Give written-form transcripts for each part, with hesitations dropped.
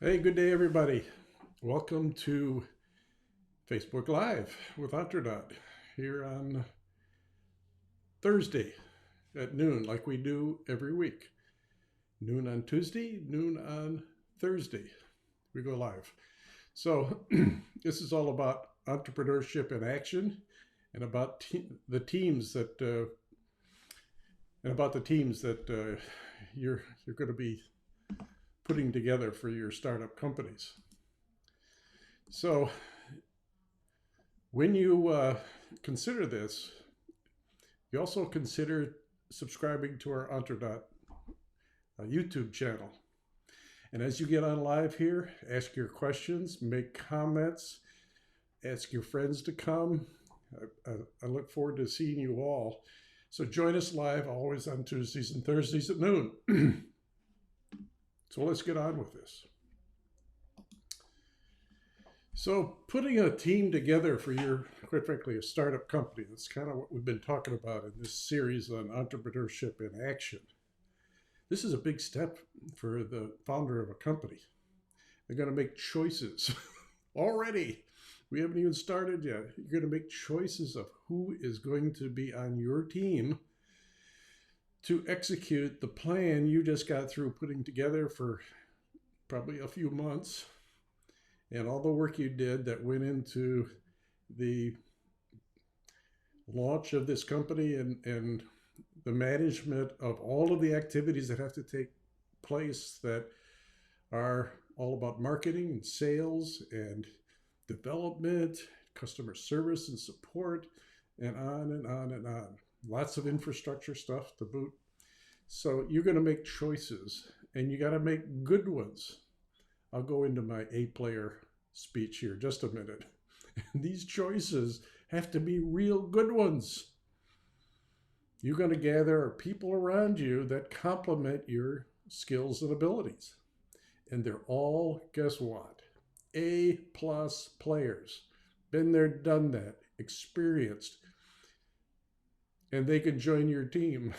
Hey, good day, everybody. Welcome to Facebook Live with Onterdot here on Thursday at noon, like we do every week. Noon on Tuesday, noon on Thursday. We go live. So, this is all about entrepreneurship in action and about the teams that you're going to be putting together for your startup companies. So, when you consider this, you also consider subscribing to our Onterdot YouTube channel. And as you get on live here, ask your questions, make comments, ask your friends to come. I look forward to seeing you all. So join us live, always on Tuesdays and Thursdays at noon. So let's get on with this. So putting a team together for your, quite frankly, a startup company, that's kind of what we've been talking about in this series on entrepreneurship in action. This is a big step for the founder of a company. They're going to make choices already. We haven't even started yet. You're going to make choices of who is going to be on your team to execute the plan you just got through putting together for probably a few months, and all the work you did that went into the launch of this company and the management of all of the activities that have to take place that are all about marketing and sales and development, customer service and support, and on and on and on. Lots of infrastructure stuff to boot. So you're going to make choices, and you got to make good ones. I'll go into my A-player speech here just a minute. These choices have to be real good ones. You're going to gather people around you that complement your skills and abilities. And they're all, guess what? A-plus players. Been there, done that, experienced. And they can join your team.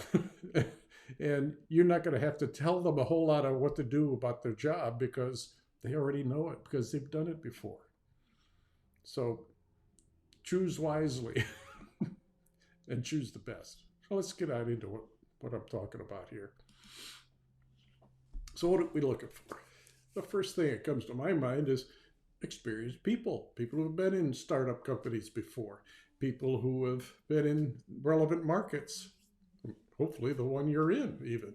And you're not going to have to tell them a whole lot of what to do about their job because they already know it, because they've done it before. So choose wisely and choose the best. So let's get out into what I'm talking about here. So what are we looking for? The first thing that comes to my mind is experienced people who have been in startup companies before, people who have been in relevant markets, hopefully the one you're in even.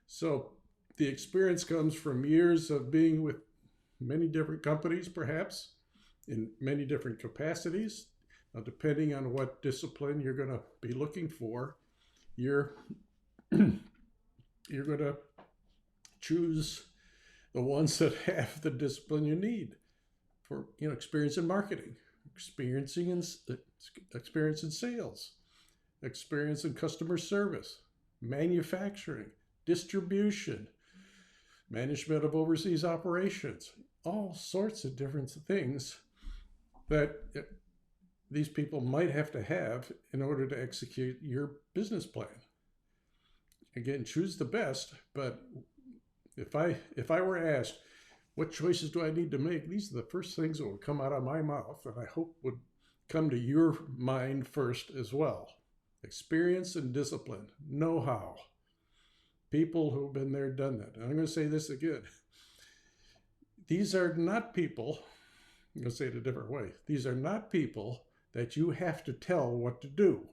So the experience comes from years of being with many different companies, perhaps in many different capacities. Now, depending on what discipline you're going to be looking for, you're going to choose the ones that have the discipline you need for, experience in marketing, experience in sales, experience in customer service, manufacturing, distribution, management of overseas operations, all sorts of different things that these people might have to have in order to execute your business plan. Again, choose the best, but if I were asked, what choices do I need to make? These are the first things that would come out of my mouth, and I hope would come to your mind first as well. Experience and discipline, know-how, people who've been there, done that. And I'm going to say this again. These are not people, I'm going to say it a different way. These are not people that you have to tell what to do.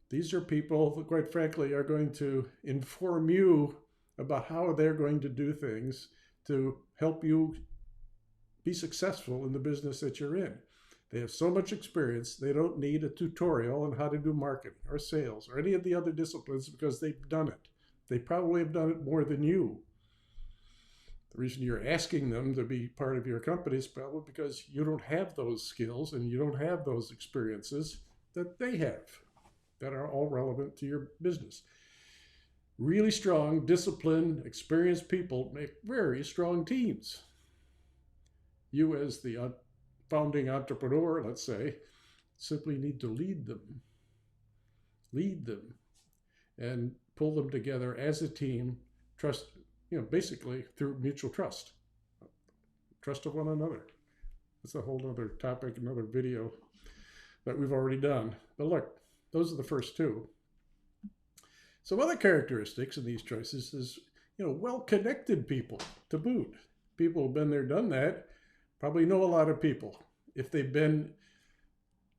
These are people that, quite frankly, are going to inform you about how they're going to do things to help you be successful in the business that you're in. They have so much experience, they don't need a tutorial on how to do marketing or sales or any of the other disciplines because they've done it. They probably have done it more than you. The reason you're asking them to be part of your company is probably because you don't have those skills and you don't have those experiences that they have that are all relevant to your business. Really strong, disciplined, experienced people make very strong teams. You as the founding entrepreneur, let's say, simply need to lead them, and pull them together as a team, basically through mutual trust, trust of one another. That's a whole other topic, another video that we've already done. But look, those are the first two. Some other characteristics in these choices is, well-connected people to boot. People who've been there, done that, probably know a lot of people. If they've been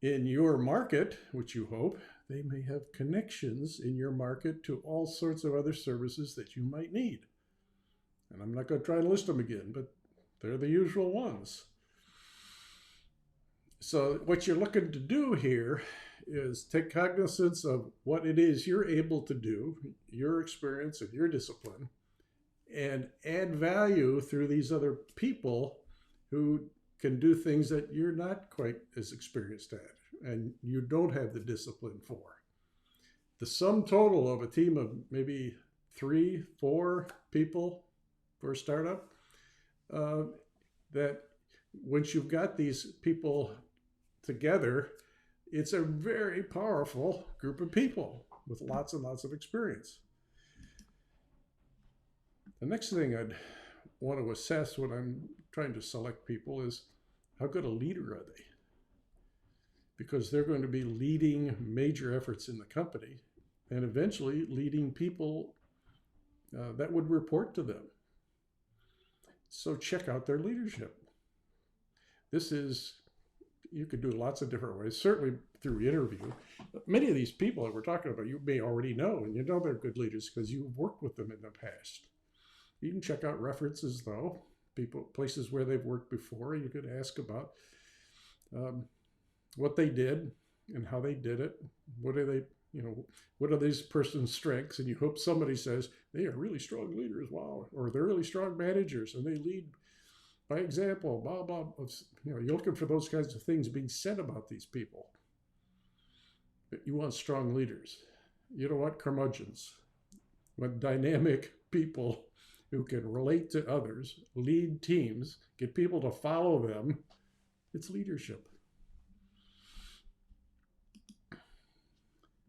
in your market, which you hope, they may have connections in your market to all sorts of other services that you might need. And I'm not going to try to list them again, but they're the usual ones. So what you're looking to do here is take cognizance of what it is you're able to do, your experience and your discipline, and add value through these other people who can do things that you're not quite as experienced at and you don't have the discipline for. The sum total of a team of maybe 3, 4 people for a startup, that once you've got these people together, it's a very powerful group of people with lots and lots of experience. The next thing I'd want to assess when I'm trying to select people is how good a leader are they? Because they're going to be leading major efforts in the company and eventually leading people that would report to them. So check out their leadership. You could do lots of different ways, certainly through interview. Many of these people that we're talking about, you may already know, and you know they're good leaders because you've worked with them in the past. You can check out references, though, places where they've worked before. You could ask about what they did and how they did it. What are these person's strengths? And you hope somebody says, they are really strong leaders, wow, or they're really strong managers and they lead by example, blah, blah. You're looking for those kinds of things being said about these people. But you want strong leaders. You don't want curmudgeons. You want dynamic people who can relate to others, lead teams, get people to follow them. It's leadership.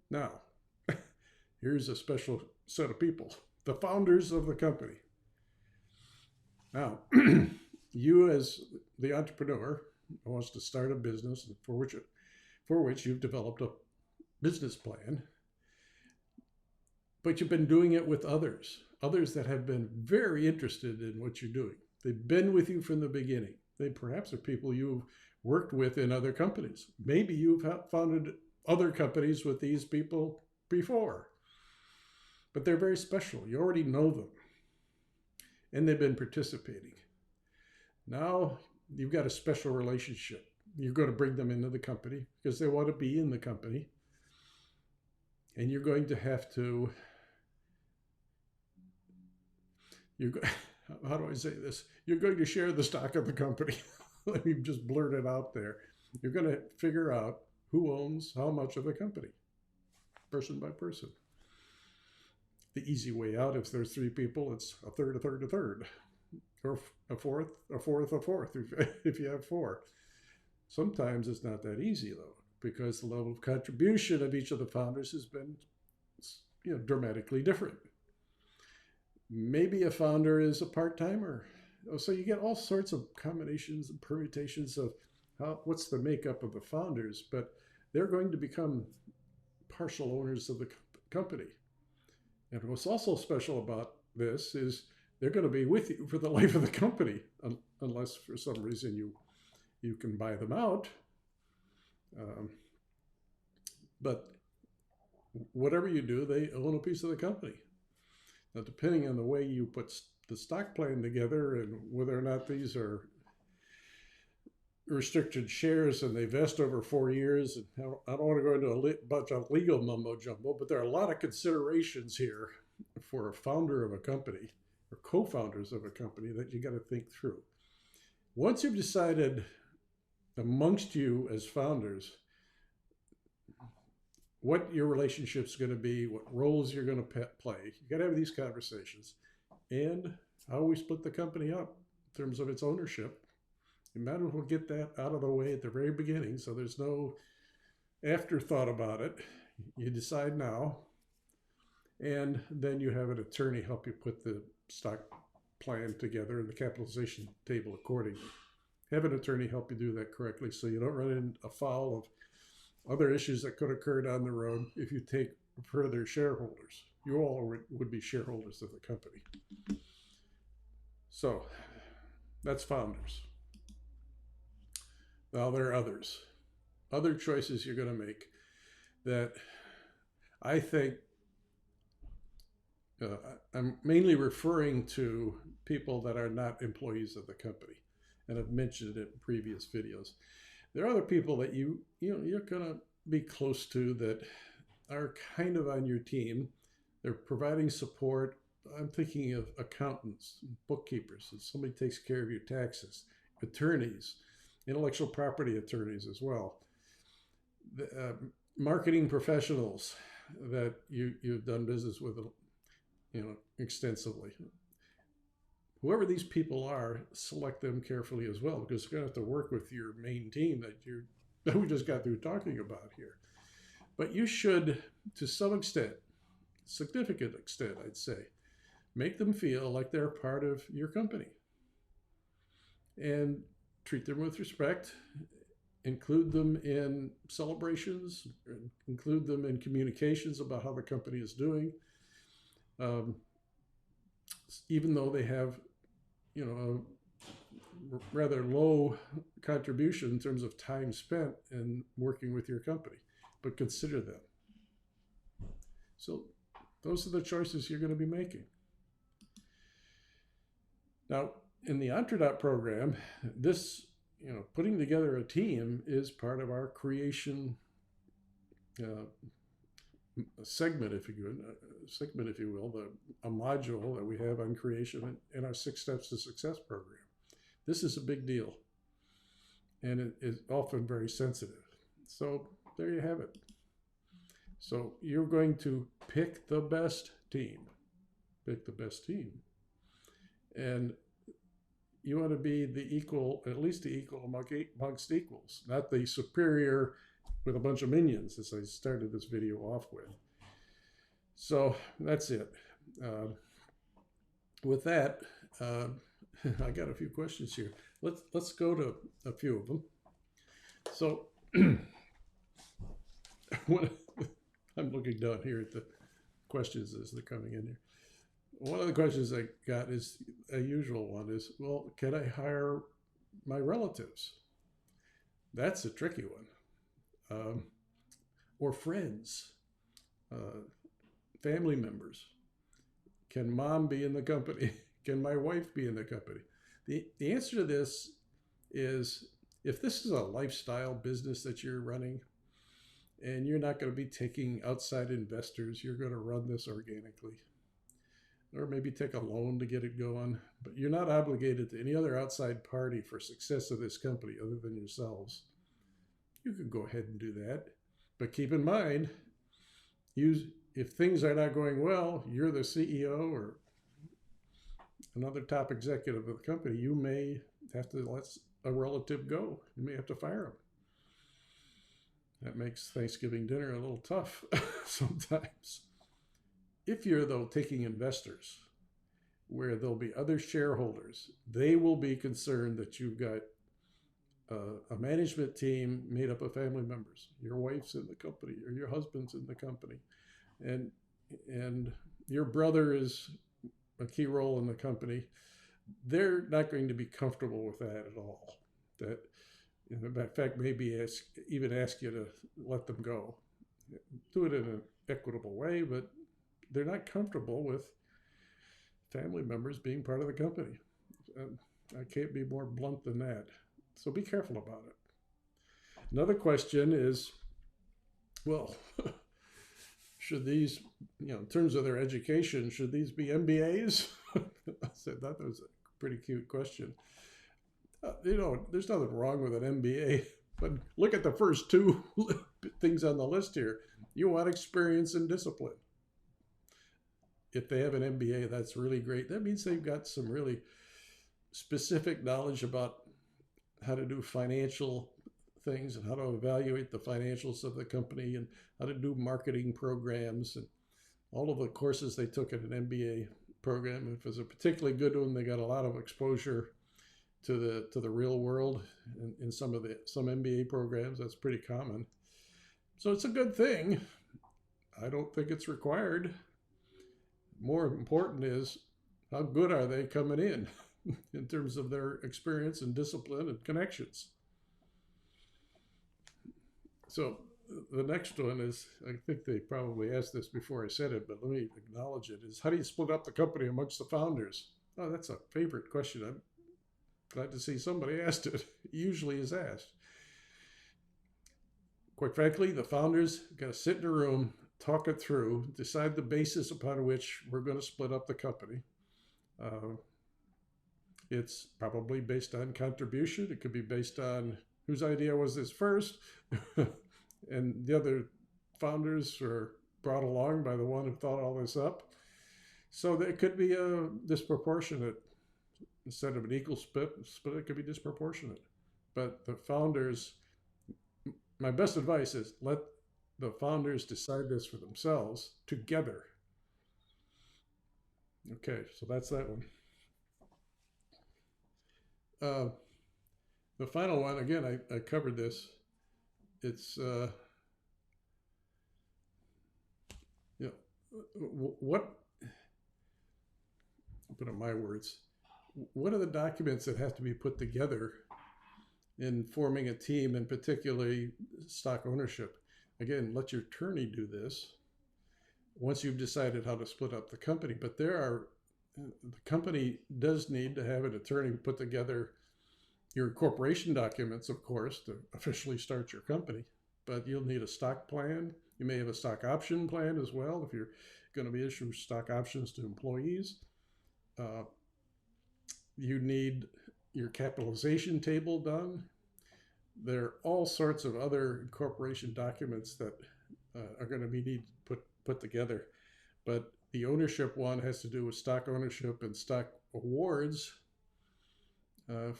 Now, here's a special set of people, the founders of the company. Now, you as the entrepreneur who wants to start a business for which you've developed a business plan, but you've been doing it with others that have been very interested in what you're doing. They've been with you from the beginning. They perhaps are people you've worked with in other companies. Maybe you've founded other companies with these people before, but they're very special. You already know them, and they've been participating. Now you've got a special relationship. You're going to bring them into the company because they want to be in the company, and you're going to have to, how do I say this? You're going to share the stock of the company. Let me just blurt it out there. You're going to figure out who owns how much of the company, person by person. The easy way out, if there's 3 people, it's a third, a third, a third, or a fourth, a fourth, a fourth, if you have 4. Sometimes it's not that easy, though, because the level of contribution of each of the founders has been dramatically different. Maybe a founder is a part-timer. So you get all sorts of combinations and permutations of what's the makeup of the founders, but they're going to become partial owners of the company. And what's also special about this is they're going to be with you for the life of the company, unless for some reason you can buy them out. But whatever you do, they own a piece of the company. Now, depending on the way you put the stock plan together and whether or not these are restricted shares and they vest over 4 years, and I don't want to go into a bunch of legal mumbo jumbo, but there are a lot of considerations here for a founder of a company or co-founders of a company that you got to think through. Once you've decided amongst you as founders what your relationship's going to be, what roles you're going to play, you got to have these conversations, and how we split the company up in terms of its ownership. You might as well get that out of the way at the very beginning so there's no afterthought about it. You decide now, and then you have an attorney help you put the stock plan together and the capitalization table accordingly. Have an attorney help you do that correctly so you don't run into afoul of other issues that could occur down the road if you take further shareholders. You all would be shareholders of the company. So that's founders. Now there are others. Other choices you're going to make that I think I'm mainly referring to people that are not employees of the company, and I've mentioned it in previous videos. There are other people that you're going to be close to that are kind of on your team. They're providing support. I'm thinking of accountants, bookkeepers, and somebody takes care of your taxes, attorneys, intellectual property attorneys as well, marketing professionals that you've done business with, extensively. Whoever these people are, select them carefully as well, because they're going to have to work with your main team that we just got through talking about here. But you should, to some extent, significant extent, I'd say, make them feel like they're part of your company and treat them with respect, include them in celebrations, include them in communications about how the company is doing. Even though they have, a rather low contribution in terms of time spent in working with your company, but consider them. So those are the choices you're going to be making. Now, in the Entradot program, this, putting together a team is part of our creation segment, if you will, a module that we have on creation in our 6 Steps to Success program. This is a big deal, and it is often very sensitive. So there you have it. So you're going to pick the best team. Pick the best team. And you want to be the equal, at least the equal amongst equals, not the superior with a bunch of minions, as I started this video off with. So that's it. With that, I got a few questions here. Let's go to a few of them. So I'm looking down here at the questions as they're coming in here. One of the questions I got is a usual one is, well, can I hire my relatives? That's a tricky one. Or friends, family members. Can mom be in the company? Can my wife be in the company? The answer to this is, if this is a lifestyle business that you're running and you're not going to be taking outside investors, you're going to run this organically. Or maybe take a loan to get it going, but you're not obligated to any other outside party for success of this company other than yourselves. You can go ahead and do that, but keep in mind, if things are not going well, you're the CEO or another top executive of the company, you may have to let a relative go. You may have to fire them. That makes Thanksgiving dinner a little tough sometimes. If you're, though, taking investors where there'll be other shareholders, they will be concerned that you've got a management team made up of family members. Your wife's in the company or your husband's in the company, and your brother is a key role in the company. They're not going to be comfortable with that at all. That, in fact, maybe even ask you to let them go. Do it in an equitable way, but they're not comfortable with family members being part of the company. I can't be more blunt than that. So be careful about it. Another question is, well, should these, in terms of their education, should these be MBAs? I said that was a pretty cute question. There's nothing wrong with an MBA, but look at the first 2 things on the list here. You want experience and discipline. If they have an MBA, that's really great. That means they've got some really specific knowledge about how to do financial things and how to evaluate the financials of the company and how to do marketing programs and all of the courses they took at an MBA program. If it's a particularly good one, they got a lot of exposure to the real world in some MBA programs. That's pretty common. So it's a good thing. I don't think it's required. More important is how good are they coming in terms of their experience and discipline and connections. So the next one is, I think they probably asked this before I said it, but let me acknowledge it, is how do you split up the company amongst the founders? Oh, that's a favorite question. I'm glad to see somebody asked it. It usually is asked. Quite frankly, the founders got to sit in a room, talk it through, decide the basis upon which we're going to split up the company. It's probably based on contribution. It could be based on whose idea was this first, and the other founders are brought along by the one who thought all this up. So there could be a disproportionate, instead of an equal split, it could be disproportionate. But the founders, my best advice is let the founders decide this for themselves together. Okay, so that's that one. The final one, again, I covered this. It's, what, I'll put in my words, what are the documents that have to be put together in forming a team, and particularly stock ownership? Again, let your attorney do this once you've decided how to split up the company. But the company does need to have an attorney put together your corporation documents, of course, to officially start your company. But you'll need a stock plan. You may have a stock option plan as well if you're going to be issuing stock options to employees. You need your capitalization table done. There are all sorts of other corporation documents that are going to be needed to put together. But the ownership one has to do with stock ownership and stock awards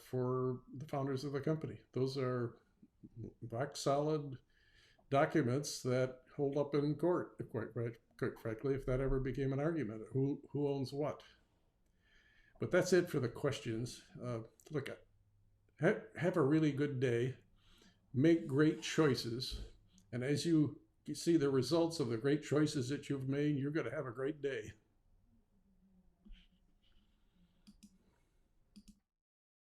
for the founders of the company. Those are rock solid documents that hold up in court, quite frankly, if that ever became an argument, who owns what. But that's it for the questions. Look, have a really good day. Make great choices. And as you see the results of the great choices that you've made, you're going to have a great day.